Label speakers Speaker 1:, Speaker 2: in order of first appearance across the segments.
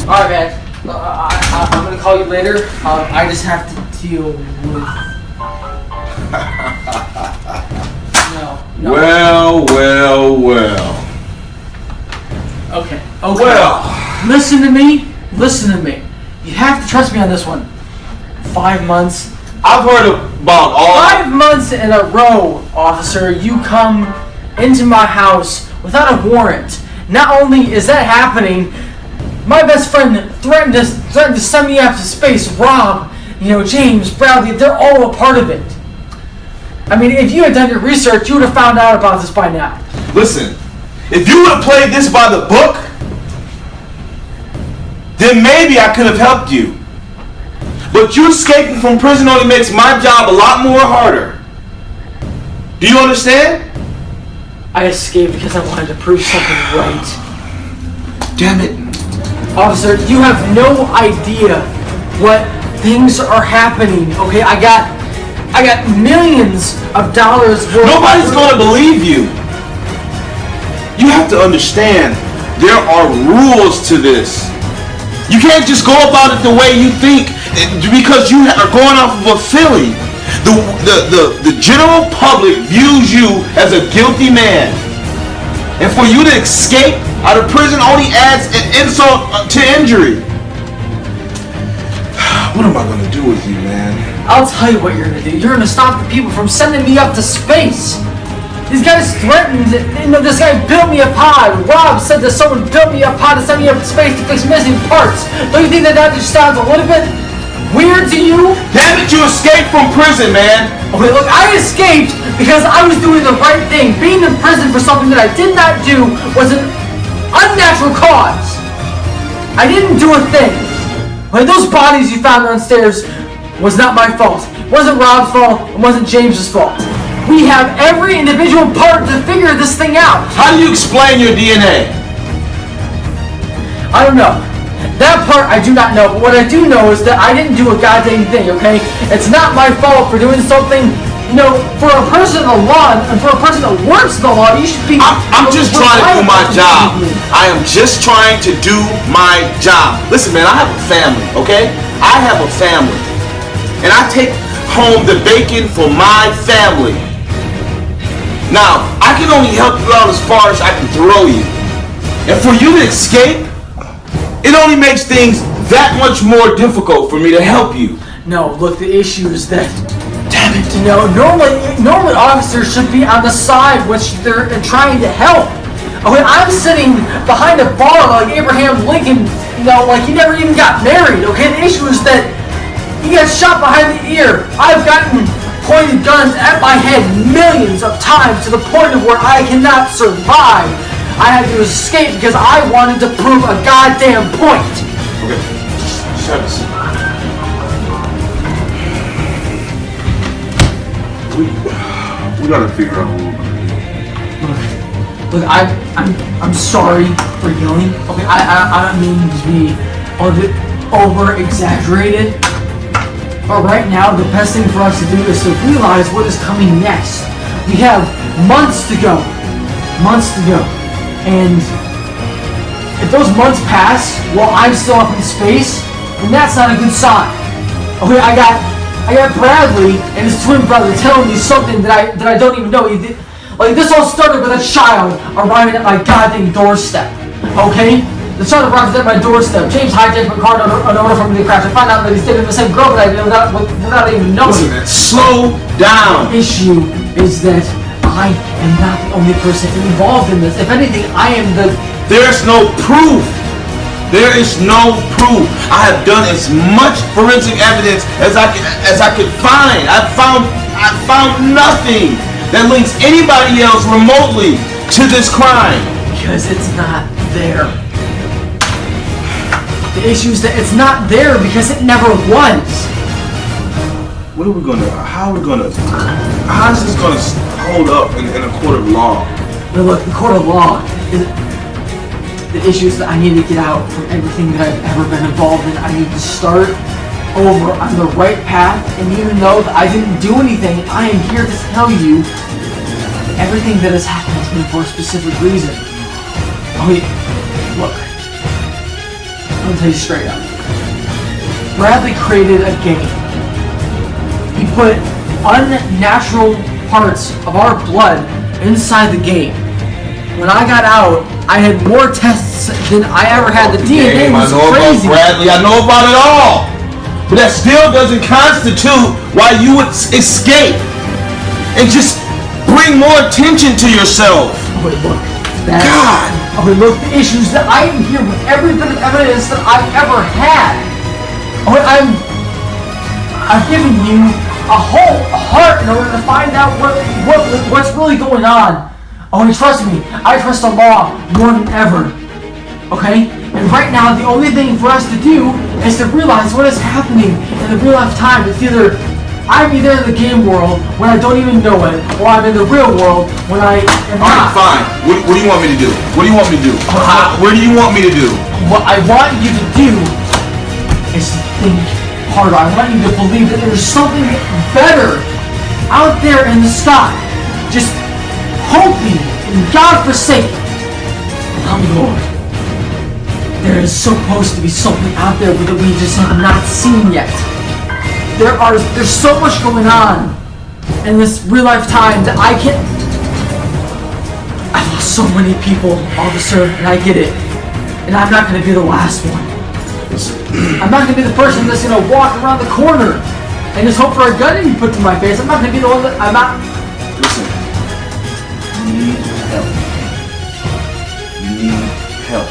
Speaker 1: Alright, man. I'm gonna call you later. I just have to deal with... No.
Speaker 2: Well.
Speaker 1: Okay.
Speaker 2: Well.
Speaker 1: Listen to me. You have to trust me on this one. 5 months.
Speaker 2: I've heard about all...
Speaker 1: 5 months in a row, officer, you come into my house without a warrant. Not only is that happening, my best friend threatened to send me out to space. Rob, James, Bradley, they're all a part of it. I mean, if you had done your research, you would have found out about this by now.
Speaker 2: Listen, if you would have played this by the book, then maybe I could have helped you. But you escaping from prison only makes my job a lot more harder. Do you understand?
Speaker 1: I escaped because I wanted to prove something right.
Speaker 2: Damn it.
Speaker 1: Officer, you have no idea what things are happening, okay? I got millions of dollars worth.
Speaker 2: Nobody's gonna believe you. You have to understand, there are rules to this. You can't just go about it the way you think because you are going off of a feeling. The general public views you as a guilty man. And for you to escape out of prison only adds an insult to injury. What am I going to do with you, man?
Speaker 1: I'll tell you what you're going to do. You're going to stop the people from sending me up to space. These guys threatened, this guy built me a pod. Rob said that someone built me a pod to send me up to space to fix missing parts. Don't you think that just sounds a little bit weird to you?
Speaker 2: Damn it, you escaped from prison, man.
Speaker 1: Okay, look, I escaped because I was doing the right thing. Being in prison for something that I did not do was an unnatural cause. I didn't do a thing. Like those bodies you found downstairs was not my fault. It wasn't Rob's fault. It wasn't James's fault. We have every individual part to figure this thing out.
Speaker 2: How do you explain your DNA?
Speaker 1: I don't know. That part I do not know, but what I do know is that I didn't do a goddamn thing, okay? It's not my fault for doing something, for a person of the law, and for a person that works in the law, you should be...
Speaker 2: I'm just trying to do my job. I am just trying to do my job. Listen, man, I have a family, okay? I have a family. And I take home the bacon for my family. Now, I can only help you out as far as I can throw you. And for you to escape, it only makes things that much more difficult for me to help you.
Speaker 1: No, look, the issue is that, damn it, normally officers should be on the side which they're trying to help. Okay, I'm sitting behind a bar like Abraham Lincoln, like he never even got married, okay? The issue is that he got shot behind the ear. I've gotten pointed guns at my head millions of times to the point of where I cannot survive. I had to escape because I wanted to prove a goddamn point.
Speaker 2: Okay, shut us. We gotta figure out what we're gonna do.
Speaker 1: Look, I'm sorry for yelling. Okay, I don't mean to be over exaggerated. But right now, the best thing for us to do is to realize what is coming next. We have months to go. And if those months pass while I'm still up in space, then that's not a good sign. Okay, I got Bradley and his twin brother telling me something that I don't even know. Like this all started with a child arriving at my goddamn doorstep. Okay? The child arrives at my doorstep. James hijacked my car in order for me to crash. I find out that he's dating the same girl that I did without even knowing.
Speaker 2: Listen, man, slow down.
Speaker 1: The issue is that I am not the only person involved in this. If anything, I am the...
Speaker 2: There's no proof. There is no proof. I have done as much forensic evidence as I could find. I found nothing that links anybody else remotely to this crime.
Speaker 1: Because it's not there. The issue is that it's not there because it never was.
Speaker 2: How is this gonna hold up in a court of law?
Speaker 1: But look, the court of law is... The issue is that I need to get out from everything that I've ever been involved in. I need to start over on the right path, and even though that I didn't do anything, I am here to tell you everything that has happened to me for a specific reason. I mean, look. I'll tell you straight up. Bradley created a game. He put unnatural parts of our blood inside the game. When I got out, I had more tests than I ever had. The DNA was crazy.
Speaker 2: Bradley, I know about it all. But that still doesn't constitute why you would escape and just bring more attention to yourself.
Speaker 1: Oh, wait, look.
Speaker 2: God.
Speaker 1: Oh, wait, look. The issues that I am here with every bit of evidence that I've ever had. Oh, wait, I've given you a heart in order to find out what's really going on. Oh, and trust me, I trust the law more than ever. Okay? And right now, the only thing for us to do is to realize what is happening in the real life time. It's either I'm either in the game world when I don't even know it, or I'm in the real world when I am not.
Speaker 2: Alright, fine. What do you want me to do? What do you want me to do? Where do you want me to do?
Speaker 1: What I want you to do is to think harder. I want you to believe that there's something better out there in the sky. Just hoping and God forsake. Oh Lord. There is supposed to be something out there that we just have not seen yet. There's so much going on in this real life time that I lost so many people, officer, and I get it. And I'm not gonna be the last one. I'm not gonna be the person that's gonna walk around the corner and just hope for a gun to be put to my face. I'm not gonna be the one that
Speaker 2: Listen. You need help. You need help.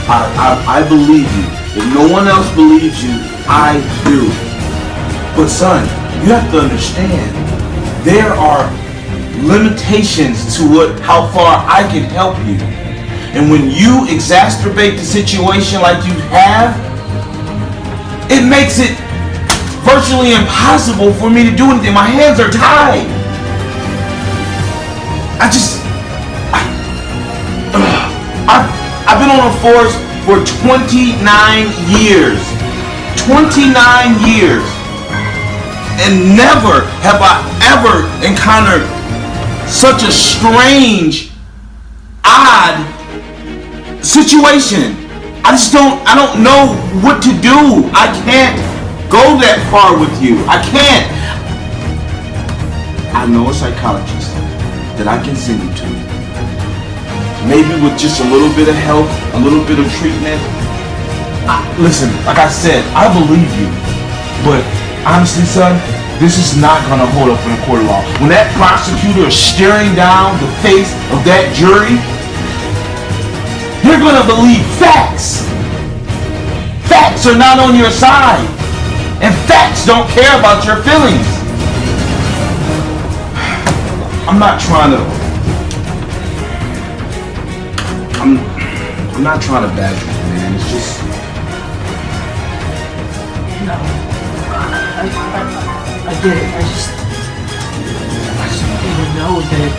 Speaker 2: I believe you. If no one else believes you, I do. But son, you have to understand, there are limitations to how far I can help you. And when you exacerbate the situation like you have, it makes it virtually impossible for me to do anything. My hands are tied. I've been on a force for 29 years. 29 years. And never have I ever encountered such a strange, odd situation. I don't know what to do. I can't go that far with you. I can't. I know a psychologist that I can send you to. Maybe with just a little bit of help, a little bit of treatment. Listen, like I said, I believe you. But honestly, son, this is not going to hold up in a court of law. When that prosecutor is staring down the face of that jury, they're going to believe facts. Facts are not on your side. And facts don't care about your feelings. I'm not trying to... I'm not trying to badger you, man. It's just...
Speaker 1: No. I get it. I just want you to know that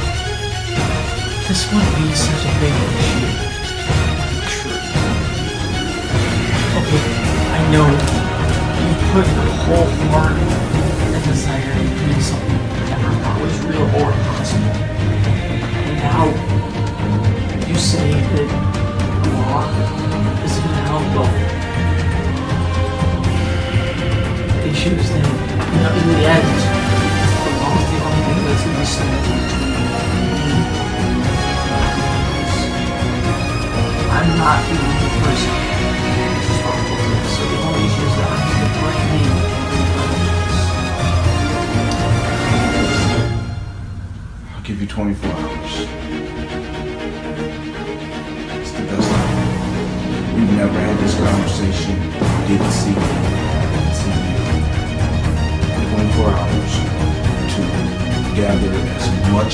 Speaker 1: this wouldn't be such a big issue. True. Okay, I know you put your whole heart and desire into doing something you never thought was real or possible. And now you say that the law isn't going to help. Well, the issue is that, in the end, the law is the only thing that's going to stand. I'm not the only person who's responsible for this, so the only issue is that I need to bring me.
Speaker 2: I'll give you 24 hours. It's the best time. We've never had this conversation. Didn't see you. 24 hours to gather as much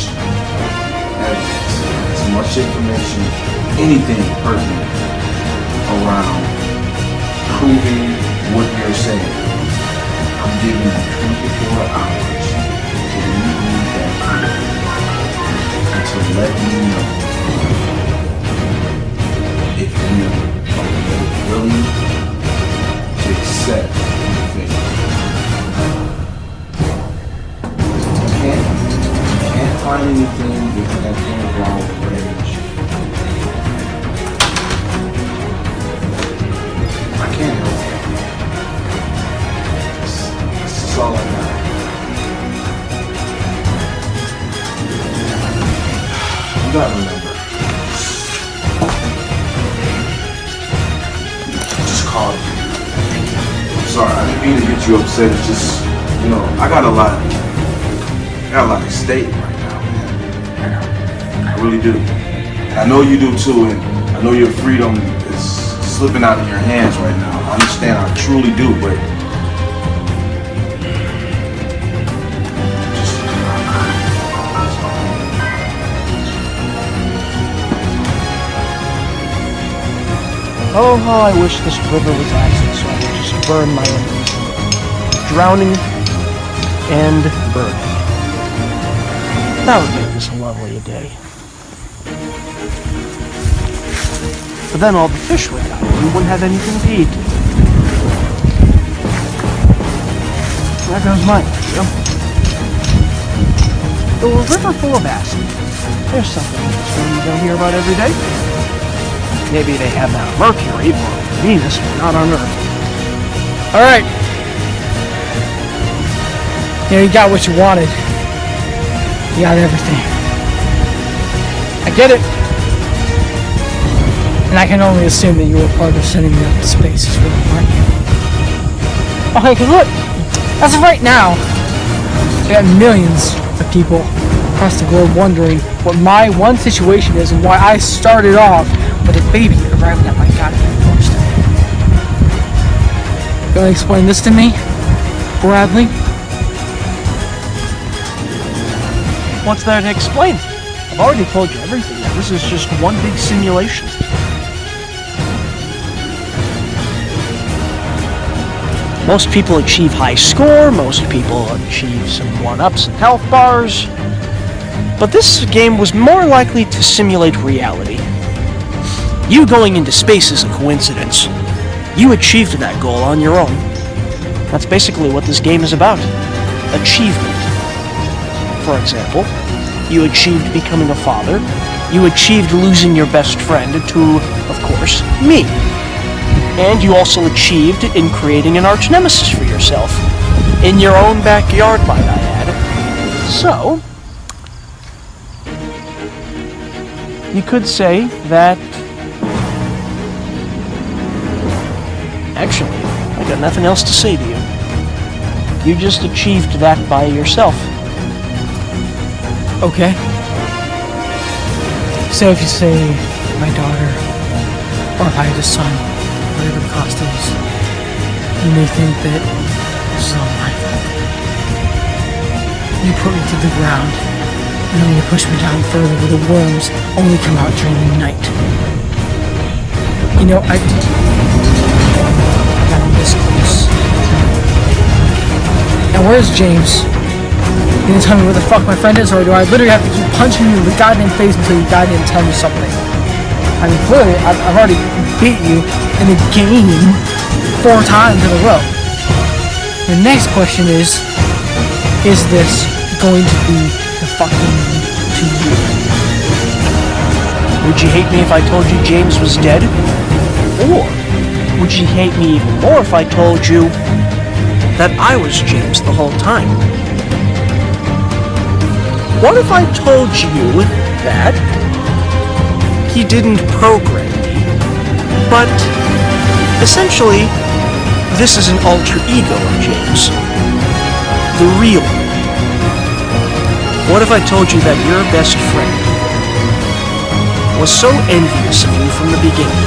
Speaker 2: evidence, as much information, anything pertinent around proving what you're saying. I'm giving you 24 hours to leave me that proof and to let me know if you are willing to accept your fate. Can't find anything that can involve rage. got my number. Just call me. I'm sorry, I didn't mean to get you upset. It's just, you know, I got a lot at stake right now, man. I really do. And I know you do too, and I know your freedom is slipping out of your hands right now. I understand, I truly do, but
Speaker 3: oh, how I wish this river was acid so I could just burn my enemies. Drowning and burning. That would make this a lovely day. But then all the fish ran out, and we wouldn't have anything to eat. There goes mine, you know? The river full of acid. There's something interesting you don't hear about every day. Maybe they have that on Mercury or Venus, but not on Earth.
Speaker 1: Alright. You got what you wanted. You got everything. I get it. And I can only assume that you were part of sending me out to space as well, aren't you? Okay, because look, as of right now, we have millions of people across the globe wondering what my one situation is and why I started off with a baby arriving at my goddamn doorstep. You wanna explain this to me, Bradley?
Speaker 3: What's there to explain? I've already told you everything. This is just one big simulation. Most people achieve high score, most people achieve some 1-ups and health bars. But this game was more likely to simulate reality. You going into space is a coincidence. You achieved that goal on your own. That's basically what this game is about. Achievement. For example, you achieved becoming a father. You achieved losing your best friend to, of course, me. And you also achieved in creating an arch nemesis for yourself. In your own backyard, might I add. So, you could say that... Actually, I got nothing else to say to you. You just achieved that by yourself.
Speaker 1: Okay. So if you say my daughter, or if I had a son, whatever the cost is, you may think that this is all my fault. You put me to the ground, and then you push me down further where the worms only come out during the night. You know, I got this close. Now where's James? You gonna tell me where the fuck my friend is, or do I literally have to keep punching you in the goddamn face until you goddamn tell me something? I mean, clearly, I've already beat you in the game 4 times in a row. The next question is this going to be the fucking to you?
Speaker 3: Would you hate me if I told you James was dead? Or would you hate me even more if I told you that I was James the whole time? What if I told you that he didn't program me, but essentially this is an alter ego of James, the real me? What if I told you that your best friend was so envious of you from the beginning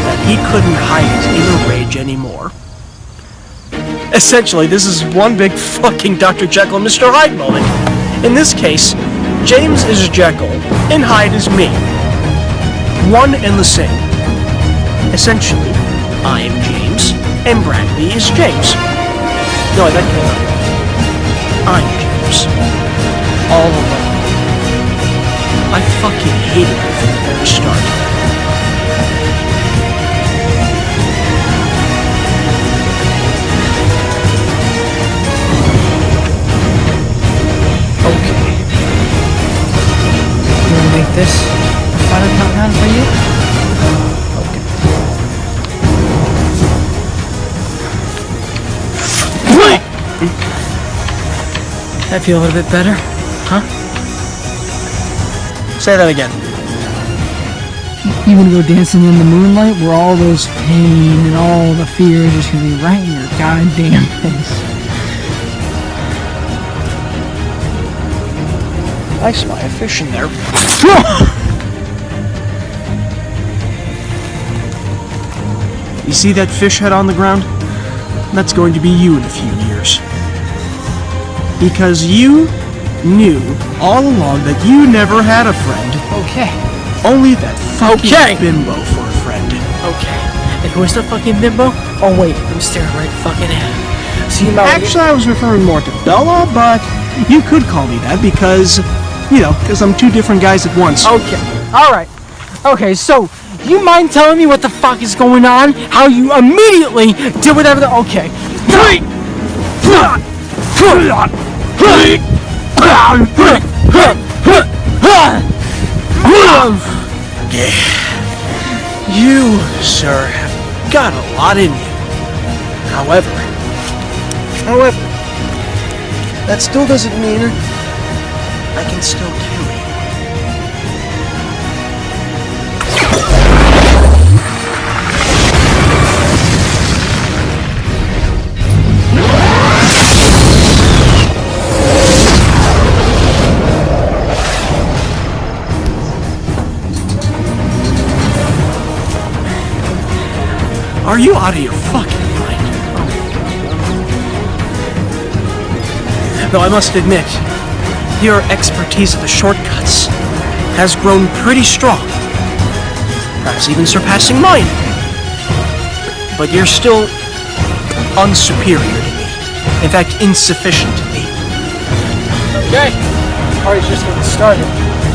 Speaker 3: that he couldn't hide his inner rage anymore? Essentially, this is one big fucking Dr. Jekyll and Mr. Hyde moment. In this case, James is Jekyll, and Hyde is me. One and the same. Essentially, I am James, and Bradley is James. No, that came out wrong. I'm James. All alone. I fucking hated it from the very start.
Speaker 1: Make this a final countdown for you? Okay. That feel a little bit better, huh?
Speaker 3: Say that again.
Speaker 4: You wanna go dancing in the moonlight where all those pain and all the fear is just gonna be right in your goddamn face.
Speaker 3: I spy a fish in there. You see that fish head on the ground? That's going to be you in a few years. Because you knew all along that you never had a friend.
Speaker 4: Okay.
Speaker 3: Only that fucking
Speaker 4: Okay.
Speaker 3: bimbo for a friend.
Speaker 4: Okay. And who's the fucking bimbo? Oh wait, I'm staring right fucking at him. See my
Speaker 3: Actually, I was referring more to Bella, but you could call me that because, because I'm two different guys at once.
Speaker 4: Okay. Alright. Okay, so you mind telling me what the fuck is going on? How you immediately did whatever the okay.
Speaker 3: You, sir, have got a lot in you. However, that still doesn't mean I can still kill you. Are you out of your fucking mind? Though I must admit, your expertise at the shortcuts has grown pretty strong. Perhaps even surpassing mine. But you're still unsuperior to me. In fact, insufficient to me.
Speaker 4: Okay. Party's just getting started.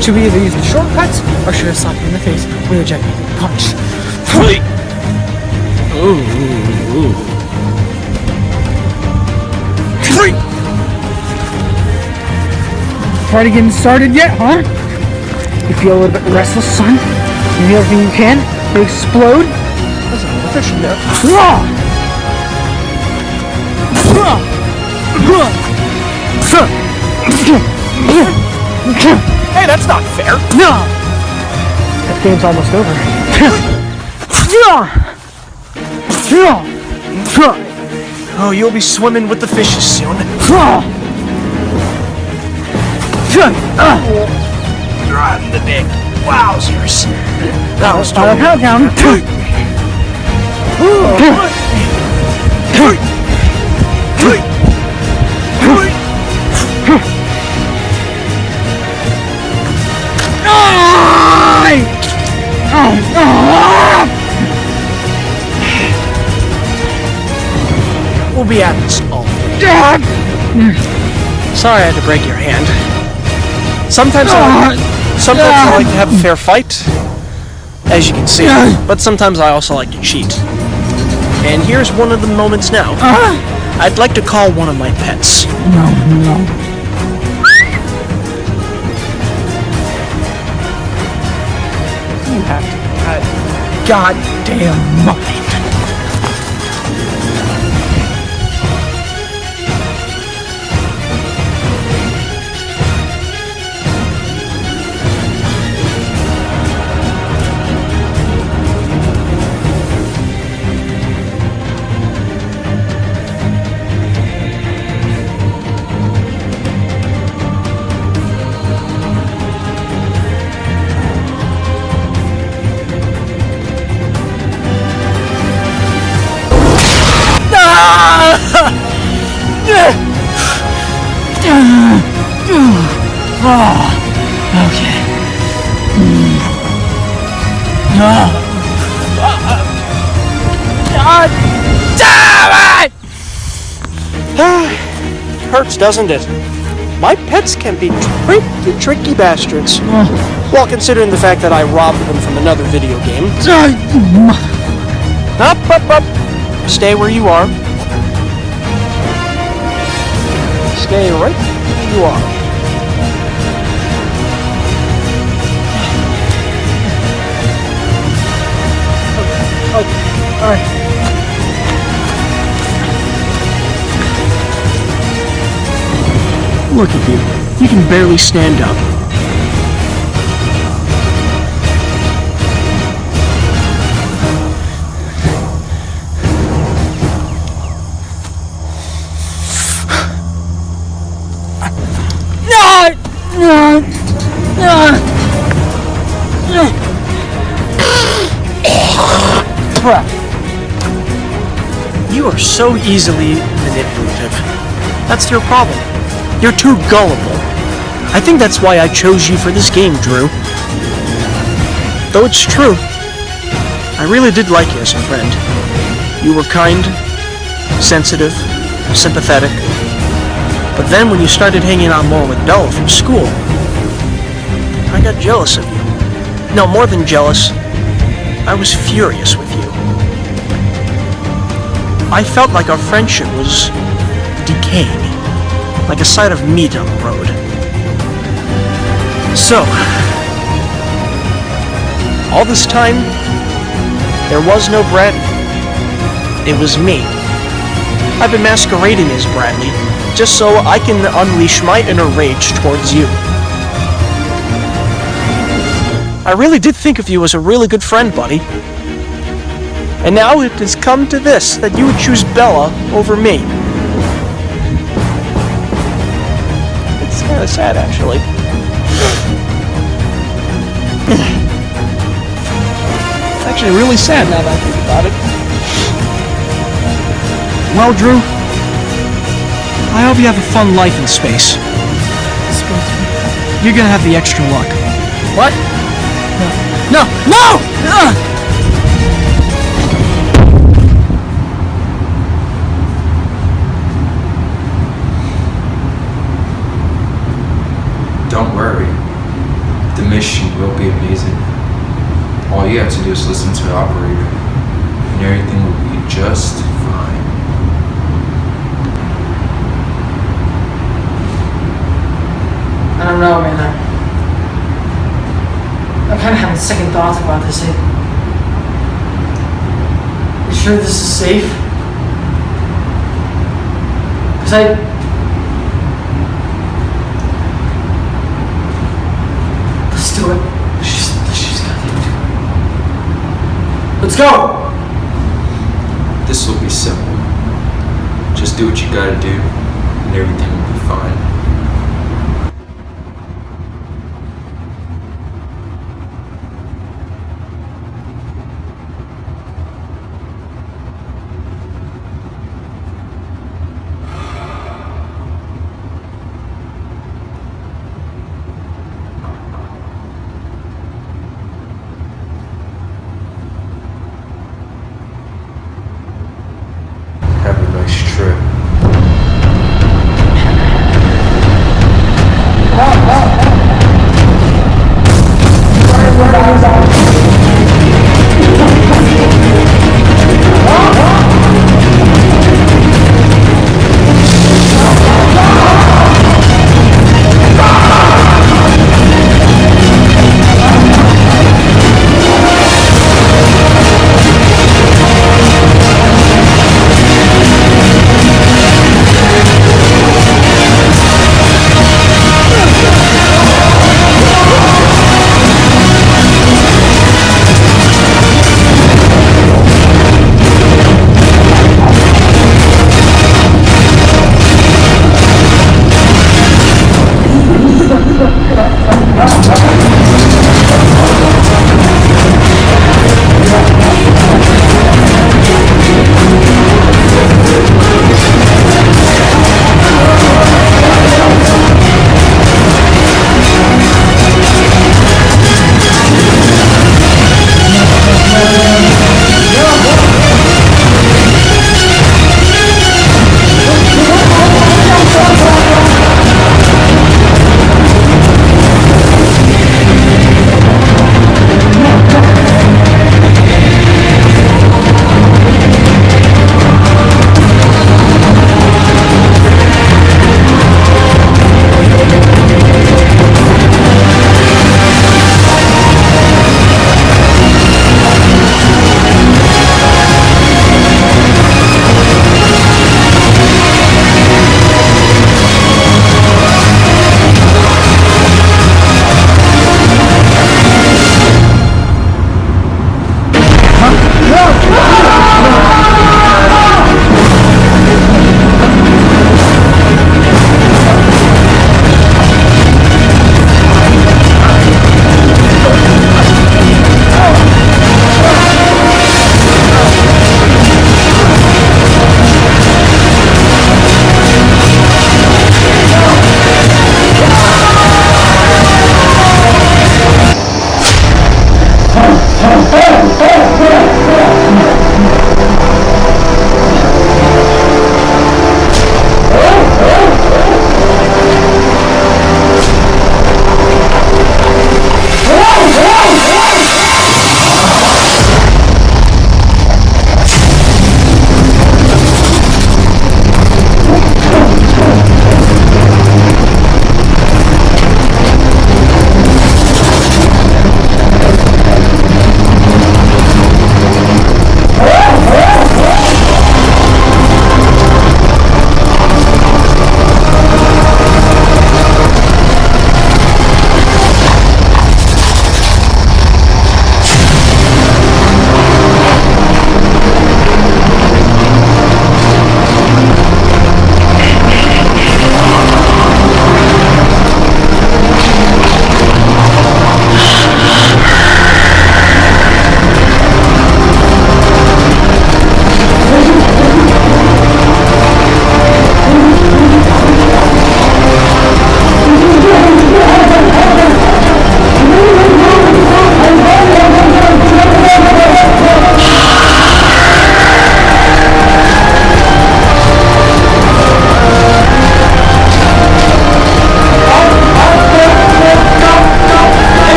Speaker 4: Should we either use the shortcuts or should I slap you in the face with a gigantic punch? Party getting started yet, huh? You feel a little bit restless, son? You do everything you can to explode?
Speaker 3: There's a fish in there. Hey, that's not fair.
Speaker 4: That game's almost over.
Speaker 3: Oh, you'll be swimming with the fishes soon. Right in the dick. Wowzers. That was
Speaker 4: Final countdown.
Speaker 3: We'll be at this all day. Sorry I had to break your hand. Sometimes I like to have a fair fight, as you can see, but sometimes I also like to cheat. And here's one of the moments now. I'd like to call one of my pets.
Speaker 4: No. You have to cut goddamn mind. Okay. God damn it!
Speaker 3: Hurts, doesn't it? My pets can be pretty tricky bastards. Well, considering the fact that I robbed them from another video game. Up. Stay where you are. Stay right where you are.
Speaker 4: Okay, alright.
Speaker 3: Look at you. You can barely stand up. You are so easily manipulative. That's your problem. You're too gullible. I think that's why I chose you for this game, Drew. Though it's true, I really did like you as a friend. You were kind, sensitive, sympathetic. But then when you started hanging out more with Bella from school, I got jealous of you. No, more than jealous, I was furious with you. I felt like our friendship was decaying, like a side of meat on the road. So, all this time, there was no Bradley. It was me. I've been masquerading as Bradley, just so I can unleash my inner rage towards you. I really did think of you as a really good friend, buddy. And now it has come to this, that you would choose Bella over me. It's kind of sad, actually. It's actually really sad now that I think about it. Well, Drew, I hope you have a fun life in space. You're gonna have the extra luck.
Speaker 1: What?
Speaker 3: No! No!
Speaker 5: Don't worry. The mission will be amazing. All you have to do is listen to the operator, and everything will be just fine.
Speaker 1: I don't know, man. I'm kind of having second thoughts about this. You sure this is safe? Because let's do it. Let's just goddamn do it. Let's go!
Speaker 5: This will be simple. Just do what you gotta do, and everything will be fine. Have a nice trip.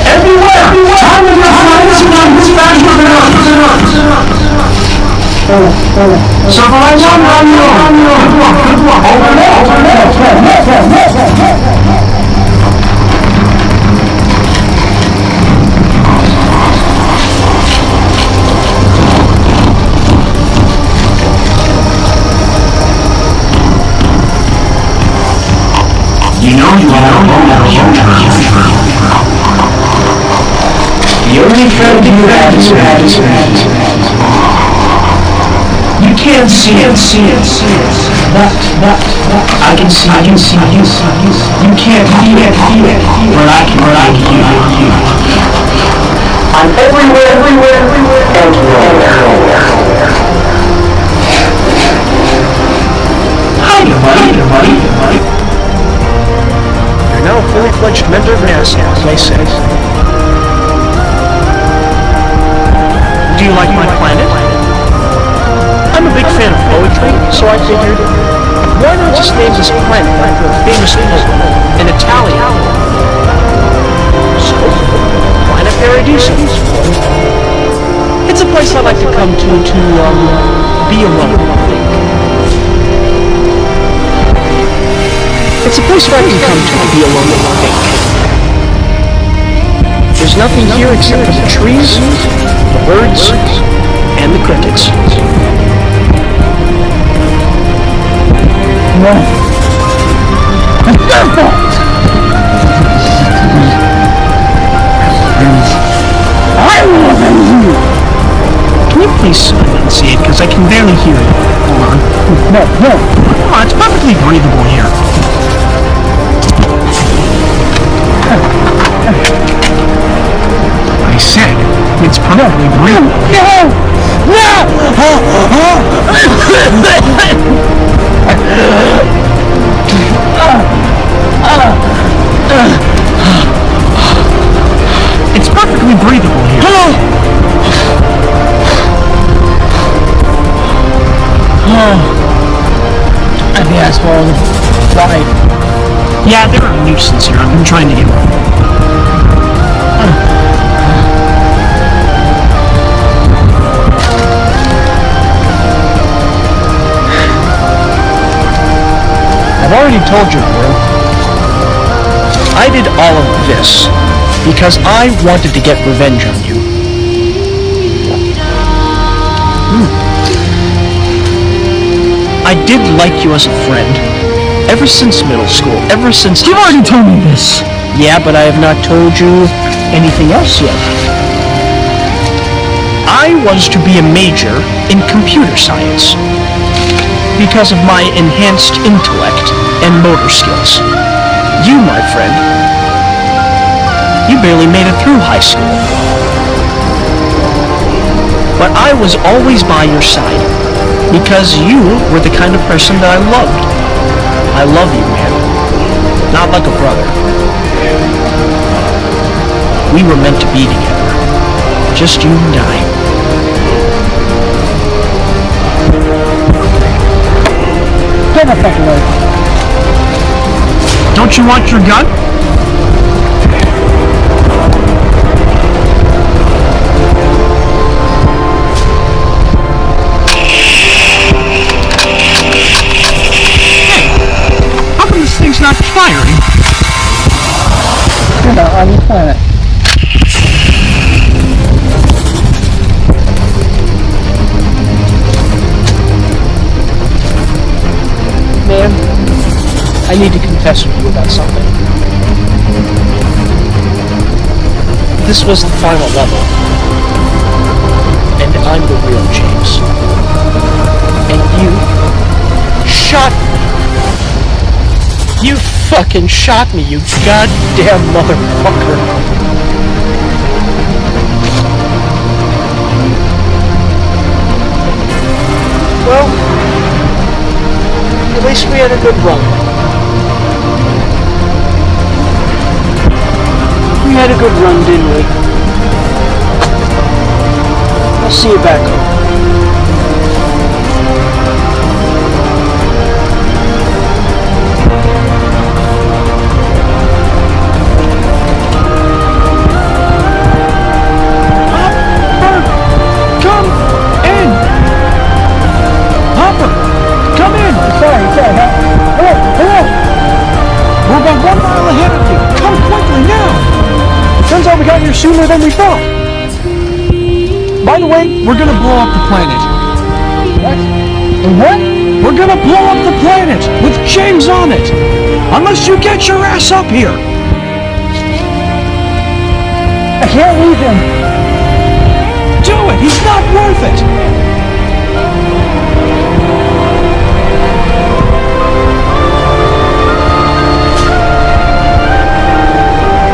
Speaker 3: Everywhere! Time of your friends is faster than us! Survive on your own! Good luck! Over there! You know you are alone. The only friend you have is you can't see it. But I can see you. You can't feel it. But I can feel you. I'm everywhere, and nowhere. Hi, buddy. You're now a fully fledged member of NASA, as I said. Do you like my planet? I'm a big fan of poetry, so I figured, why not just name this planet after a famous poet, an Italian? So, Planet Paradiso. It's a place I like to come to be alone, I think. It's a place where I can come to be alone and think. There's nothing here except for the trees, the birds, and the crickets. Can you please enunciate, because I can barely hear it. Hold on. No. Oh, it's perfectly breathable here. I said, it's perfectly breathable. It's perfectly breathable here.
Speaker 4: I think I swallowed a fly.
Speaker 3: Yeah, they're a nuisance here. I've been trying to get rid of them. I've already told you, girl. I did all of this because I wanted to get revenge on you. I did like you as a friend. Ever since middle school, ever since...
Speaker 4: You've already told me this!
Speaker 3: Yeah, but I have not told you anything else yet. I was to be a major in computer science because of my enhanced intellect and motor skills. You, my friend, you barely made it through high school. But I was always by your side because you were the kind of person that I loved. I love you, man. Not like a brother. We were meant to be together. Just you and I.
Speaker 4: Get the fuck away.
Speaker 3: Don't you want your gun? How come this thing's not firing?
Speaker 4: You're not on the planet.
Speaker 3: Man, I need to confess with you about something. This was the final level, and I'm the real James. And you shot me. You fucking shot me, you goddamn motherfucker. Well, at least we had a good run. We had a good run, didn't we? I'll see you back home. harder than we thought. By the way, we're gonna blow up the planet. What? We're gonna blow up the planet with James on it. Unless you get your ass up here.
Speaker 4: I can't leave him.
Speaker 3: Do it. He's not worth it.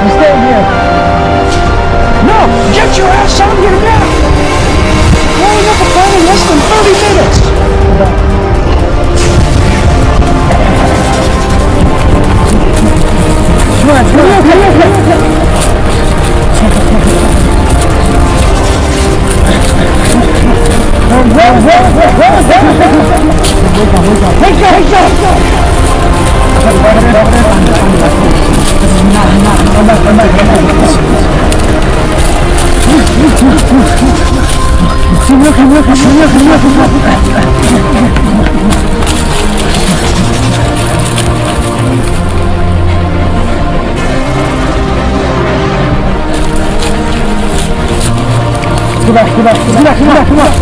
Speaker 4: I'm staying here.
Speaker 3: No, get your ass out here now. Blowing up a planet in less than 30 minutes.
Speaker 4: Come on, come on.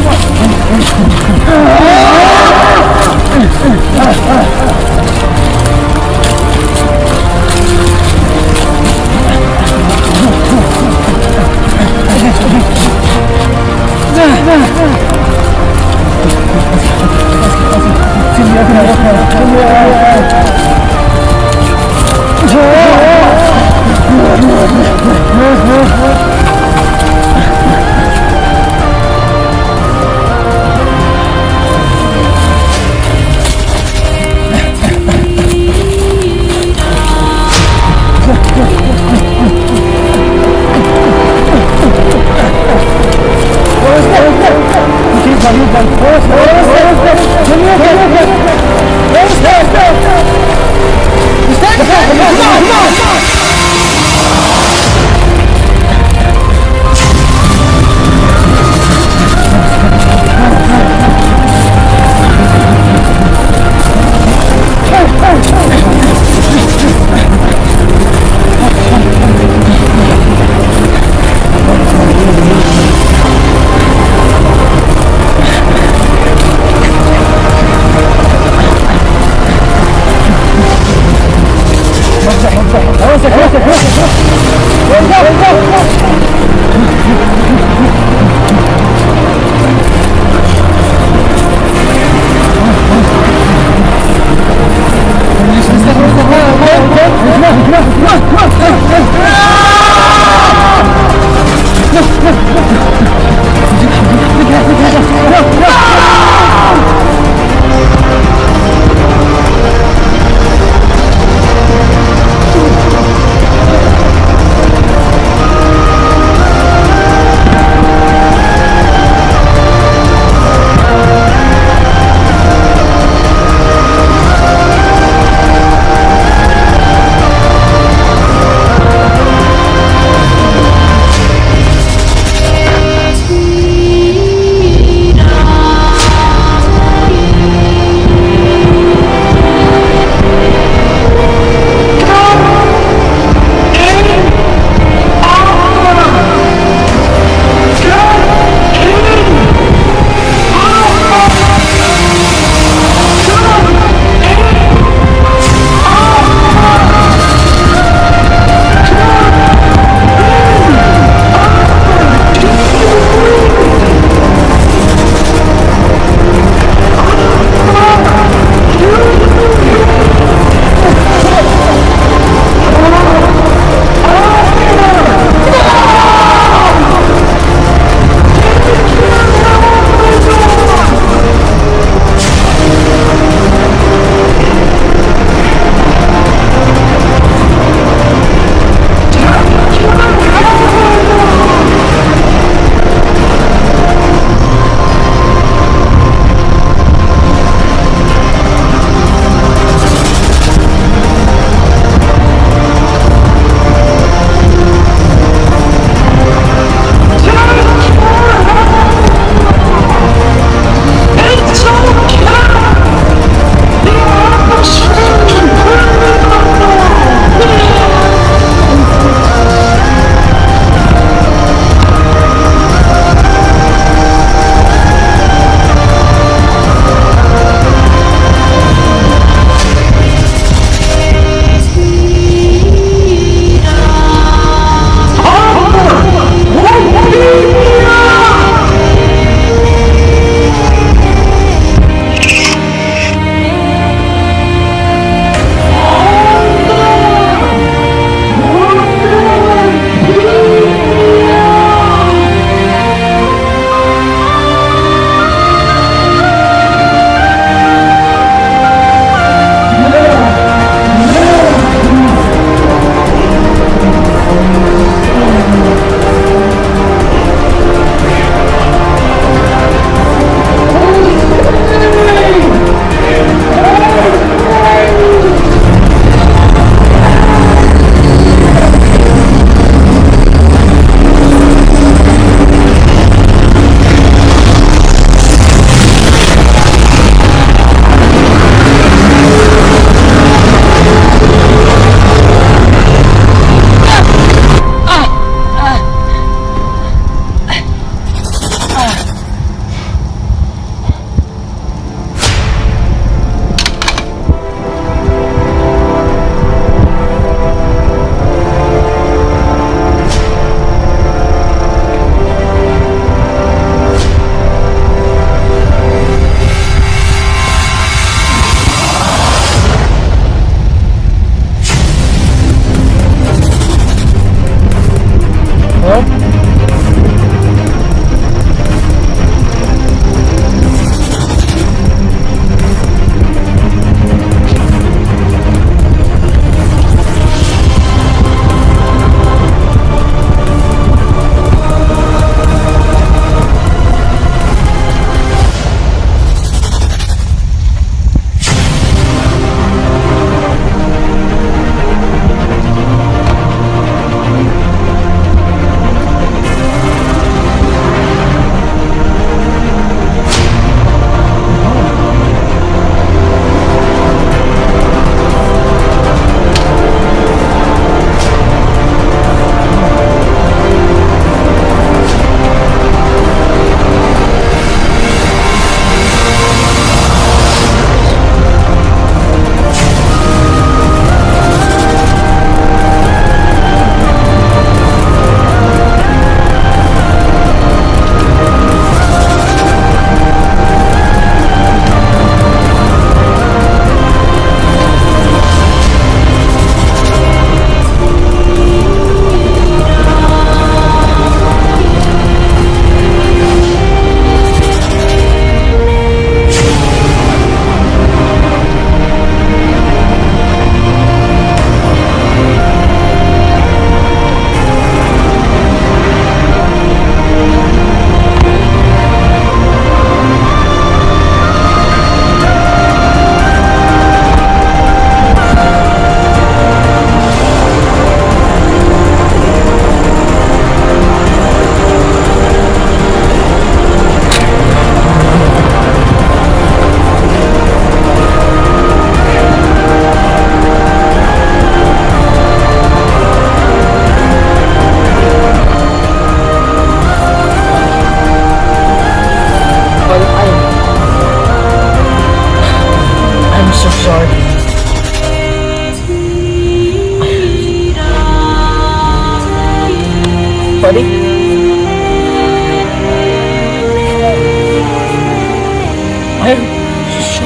Speaker 3: so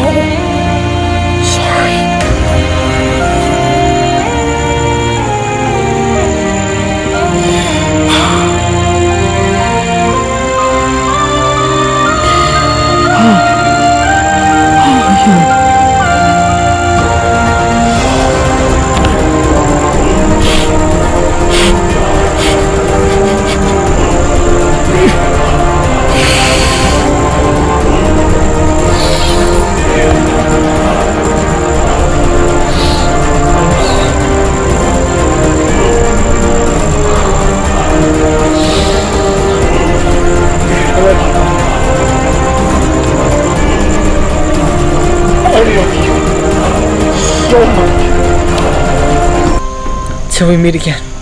Speaker 3: sorry. So much. Till we meet again.